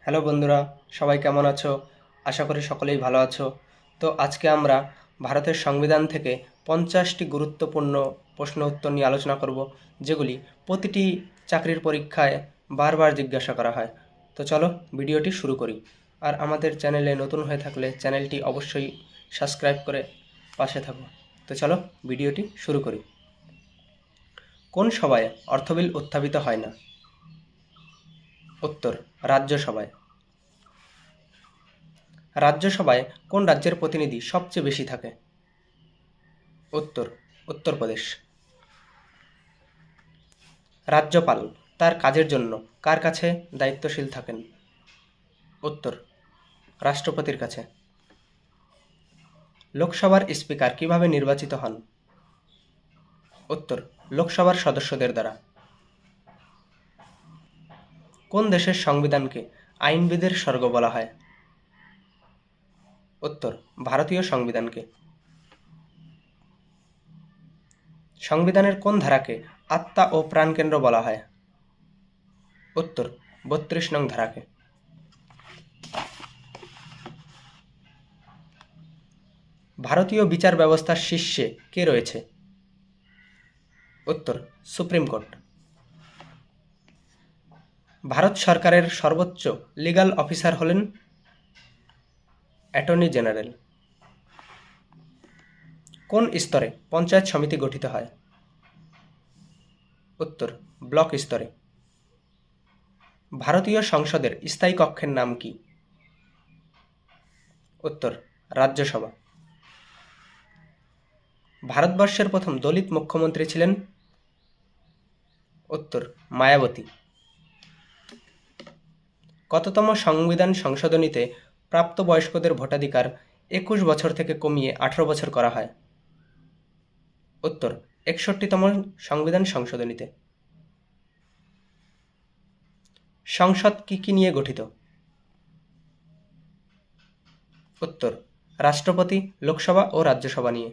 Hello বন্ধুরা, সবাই কেমন আছো? আশা করি সকলেই ভালো আছো। তো আজকে আমরা ভারতের সংবিধান থেকে 50টি গুরুত্বপূর্ণ প্রশ্ন উত্তর নিয়ে আলোচনা করব, যেগুলি প্রতিটি চাকরির পরীক্ষায় বারবার জিজ্ঞাসা করা হয়। তো চলো ভিডিওটি শুরু করি। আর আমাদের চ্যানেলে নতুন হয়ে থাকলে চ্যানেলটি অবশ্যই সাবস্ক্রাইব করে পাশে থাকো। তো চলো ভিডিওটি শুরু করি। কোন সভায় অর্থ বিল উত্থাপিত হয় না? উত্তর, রাজ্যসভায়। রাজ্যসভায় কোন রাজ্যের প্রতিনিধি সবচেয়ে বেশি থাকে? উত্তর, উত্তরপ্রদেশ। রাজ্যপাল তার কাজের জন্য কার কাছে দায়িত্বশীল থাকেন? উত্তর, রাষ্ট্রপতির কাছে। লোকসভার স্পিকার কিভাবে নির্বাচিত হন? উত্তর, লোকসভার সদস্যদের দ্বারা। কোন দেশের সংবিধানকে আইনবিদের স্বর্গ বলা হয়? উত্তর, ভারতীয় সংবিধানকে। সংবিধানের কোন ধারাকে আত্মা ও প্রাণকেন্দ্র বলা হয়? উত্তর, 32 নং ধারাকে। ভারতীয় বিচার ব্যবস্থার শীর্ষে কে রয়েছে? উত্তর, সুপ্রিম কোর্ট। ভারত সরকারের সর্বোচ্চ লিগ্যাল অফিসার হলেন অ্যাটর্নি জেনারেল। কোন স্তরে পঞ্চায়েত সমিতি গঠিত হয়? উত্তর, ব্লক স্তরে। ভারতীয় সংসদের স্থায়ী কক্ষের নাম কি? উত্তর, রাজ্যসভা। ভারতবর্ষের প্রথম দলিত মুখ্যমন্ত্রী ছিলেন? উত্তর, মায়াবতী। কততম সংবিধান সংশোধনীতে প্রাপ্তবয়স্কদের ভোটাধিকার 21 বছর থেকে কমিয়ে 18 বছর করা হয়? উত্তর, 61তম সংবিধান সংশোধনীতে। সংসদ কি কি নিয়ে গঠিত? উত্তর, রাষ্ট্রপতি, লোকসভা ও রাজ্যসভা নিয়ে।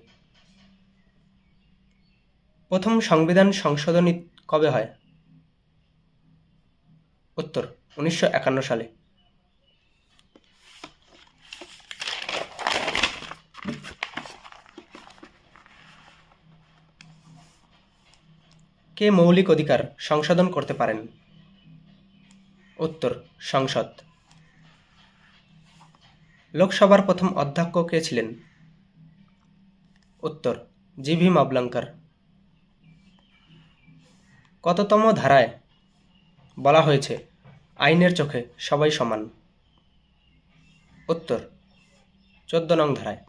প্রথম সংবিধান সংশোধনী কবে হয়? উত্তর, 1951 সালে। কে মৌলিক অধিকার সংশোধন করতে পারেন? উত্তর, সংসদ। লোকসভার প্রথম অধ্যক্ষ কে ছিলেন? উত্তর, জি.ভি. মাবলাঙ্কার। কততম ধারায় বলা হয়েছে আইনের চোখে সবাই সমান? উত্তর, 14 নং ধারায়।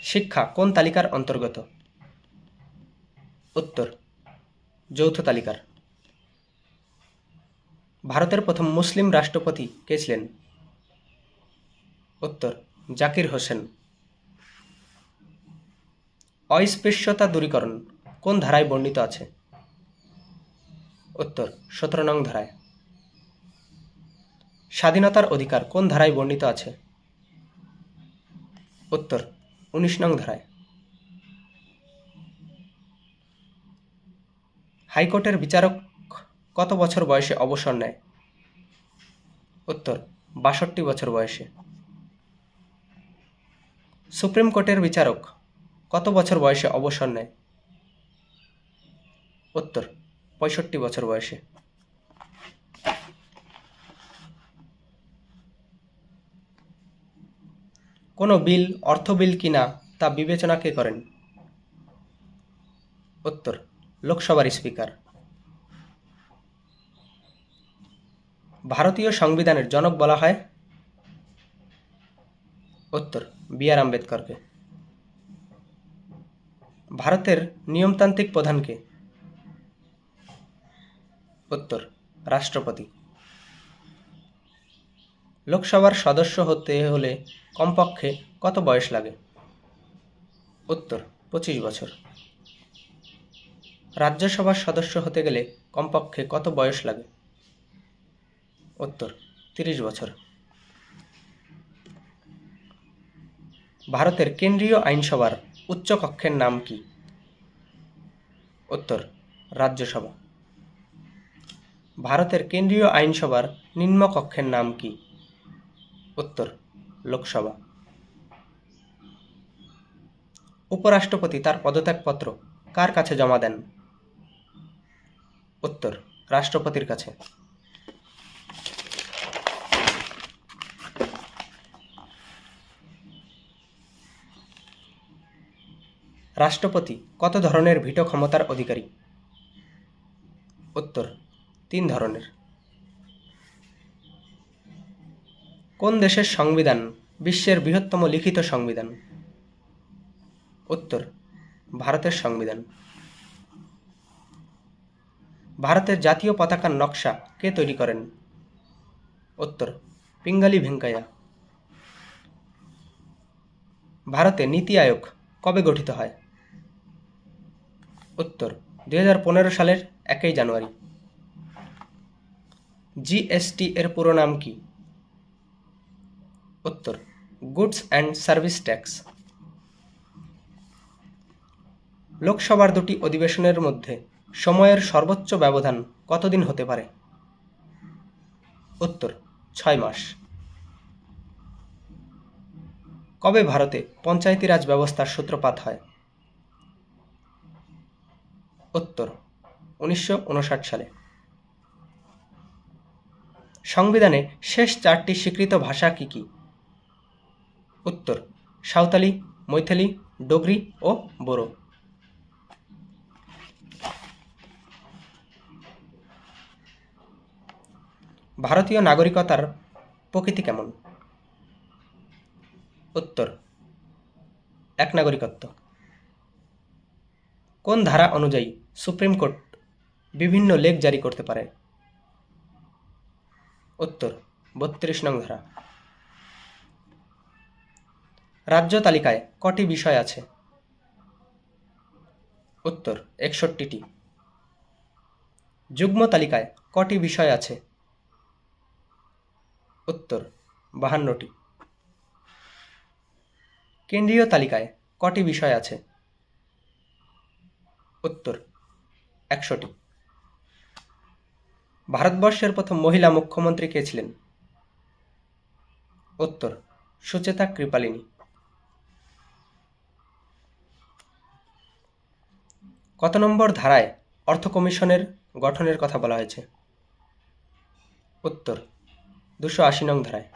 শিক্ষা কোন তালিকার অন্তর্গত? উত্তর, যৌথ তালিকার। ভারতের প্রথম মুসলিম রাষ্ট্রপতি কে ছিলেন? উত্তর, জাকির হোসেন। অস্পৃশ্যতা দূরীকরণ কোন ধারায় বর্ণিত আছে? উত্তর, 17 নং ধারায়। স্বাধীনতার অধিকার কোন ধারায় বর্ণিত আছে? উত্তর, 19 নং ধারায়। হাইকোর্টের বিচারক কত বছর বয়সে অবসর নেয়? উত্তর, 62 বছর বয়সে। সুপ্রিম কোর্টের বিচারক কত বছর বয়সে অবসর নেয়? উত্তর, 65 বছর বয়সে। কোনো বিল অর্থ বিল কিনা তা বিবেচনা কে করেন? উত্তর, লোকসভার স্পিকার। ভারতীয় সংবিধানের জনক বলা হয়? উত্তর, বি.আর. আম্বেদকরকে। ভারতের নিয়মতান্ত্রিক প্রধান কে? উত্তর, রাষ্ট্রপতি। লোকসভার সদস্য হতে হলে কমপক্ষে কত বয়স লাগে? উত্তর, 25 বছর। রাজ্যসভার সদস্য হতে গেলে কমপক্ষে কত বয়স লাগে? উত্তর, 30 বছর। ভারতের কেন্দ্রীয় আইনসভার উচ্চ কক্ষের নাম কি? উত্তর, রাজ্যসভা। ভারতের কেন্দ্রীয় আইনসভার নিম্নকক্ষের নাম কি? উত্তর লোকসভা। উপরাষ্ট্রপতি তার পদত্যাগপত্র কার কাছে জমা দেন? উত্তর রাষ্ট্রপতির কাছে। রাষ্ট্রপতি কত ধরনের ভিটো ক্ষমতার অধিকারী? উত্তর 3 ধরনের। কোন দেশের সংবিধান বিশ্বের বৃহত্তম লিখিত সংবিধান? উত্তর ভারতের সংবিধান। ভারতের জাতীয় পতাকার নকশা কে তৈরি করেন? উত্তর পিঙ্গালি ভেঙ্কাইয়া। ভারতে নীতি আয়োগ কবে গঠিত হয়? উত্তর 2015 সালের 1 জানুয়ারি। জিএসটি এর পুরো নাম কি? উত্তর গুডস অ্যান্ড সার্ভিস ট্যাক্স। লোকসভার 2টি অধিবেশনের মধ্যে সময়ের সর্বোচ্চ ব্যবধান কতদিন হতে পারে? উত্তর 6 মাস। কবে ভারতে পঞ্চায়েতি রাজ ব্যবস্থার সূত্রপাত হয়? উত্তর 1959 সালে। সংবিধানে শেষ 4টি স্বীকৃত ভাষা কি কি? উত্তর সাঁওতালি, মৈথিলি, ডোগরি ও বোরো। ভারতীয় নাগরিকতার প্রকৃতি কেমন? উত্তর এক নাগরিকত্ব। কোন ধারা অনুযায়ী সুপ্রিম কোর্ট বিভিন্ন লেখ জারি করতে পারে? উত্তর 32 নং ধারা। রাজ্য তালিকায় কটি বিষয় আছে? উত্তর 61টি। যুগ্ম তালিকায় কটি বিষয় আছে? উত্তর 52টি। কেন্দ্রীয় তালিকায় কটি বিষয় আছে? উত্তর 100টি। ভারতবর্ষের প্রথম মহিলা মুখ্যমন্ত্রী কে ছিলেন? উত্তর সুচেতা কৃপালিনী। কত নম্বর ধারায় অর্থ কমিশনের গঠনের কথা বলা হয়েছে? উত্তর 280 নং ধারায়।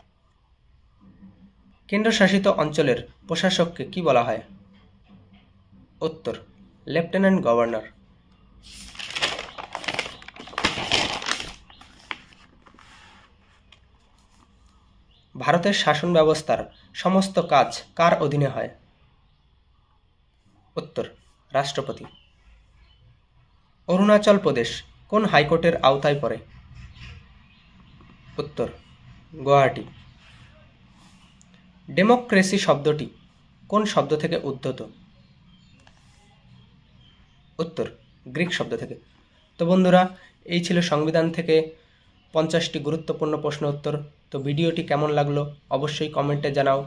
কেন্দ্রশাসিত অঞ্চলের প্রশাসককে কি বলা হয়? উত্তর লেফটেন্যান্ট গভর্নর। ভারতের শাসন ব্যবস্থার সমস্ত কাজ কার অধীনে হয়? উত্তর রাষ্ট্রপতি। অরুণাচল প্রদেশ কোন হাইকোর্টের আওতায় পড়ে? উত্তর গুয়াহাটি। ডেমোক্রেসি শব্দটি কোন শব্দ থেকে উদ্ভূত? উত্তর গ্রিক শব্দ থেকে। তো বন্ধুরা, এই ছিল সংবিধান থেকে 50টি গুরুত্বপূর্ণ প্রশ্ন উত্তর। তো ভিডিওটি কেমন লাগলো অবশ্যই কমেন্টে জানাও।